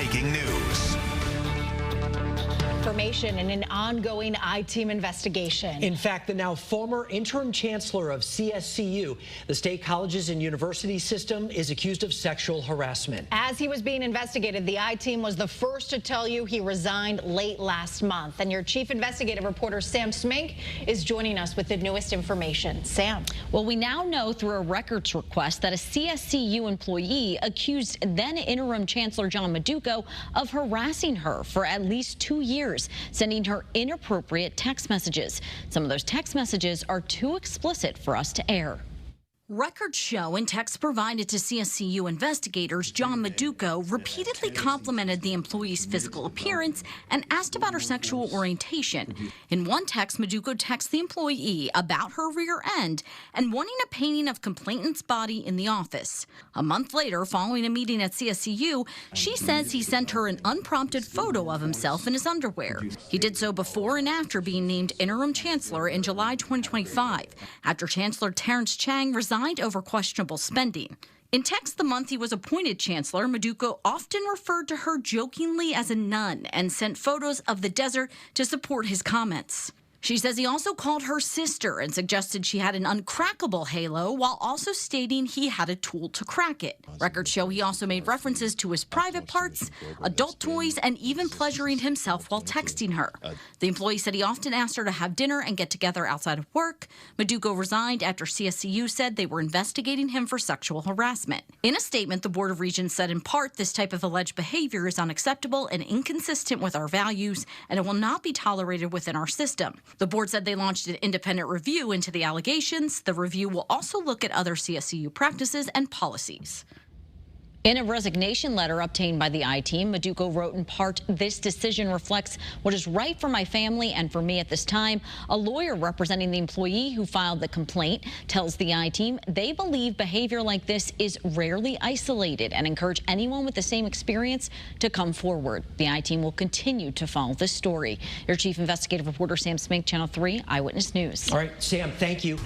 breaking news. Information in an ongoing I-team investigation. In fact, the now former interim chancellor of CSCU, the state colleges and university system, is accused of sexual harassment. As he was being investigated, the I-team was the first to tell you he resigned late last month. And your chief investigative reporter, Sam Smink, is joining us with the newest information. Sam. Well, we now know through a records request that a CSCU employee accused then interim Chancellor John Maduco of harassing her for at least 2 years, sending her inappropriate text messages. Some of those text messages are too explicit for us to air. Records show in texts provided to CSCU investigators, John Maduco repeatedly complimented the employee's physical appearance and asked about her sexual orientation. In one text, Maduco texts the employee about her rear end and wanting a painting of complainant's body in the office. A month later, following a meeting at CSCU, she says he sent her an unprompted photo of himself in his underwear. He did so before and after being named interim chancellor in July 2025, after Chancellor Terrence Chang resigned over questionable spending. In text the month he was appointed chancellor, Maduco often referred to her jokingly as a nun and sent photos of the desert to support his comments. She says he also called her sister and suggested she had an uncrackable halo while also stating he had a tool to crack it. Records show he also made references to his private parts, adult toys, and even pleasuring himself while texting her. The employee said he often asked her to have dinner and get together outside of work. Maduco resigned after CSCU said they were investigating him for sexual harassment. In a statement, the Board of Regents said in part, this type of alleged behavior is unacceptable and inconsistent with our values, and it will not be tolerated within our system. The board said they launched an independent review into the allegations. The review will also look at other CSCU practices and policies. In a resignation letter obtained by the I-team, Maduco wrote in part, "This decision reflects what is right for my family and for me at this time." A lawyer representing the employee who filed the complaint tells the I-team they believe behavior like this is rarely isolated and encourage anyone with the same experience to come forward. The I-team will continue to follow this story. Your chief investigative reporter, Sam Smink, Channel 3 Eyewitness News. All right, Sam, thank you.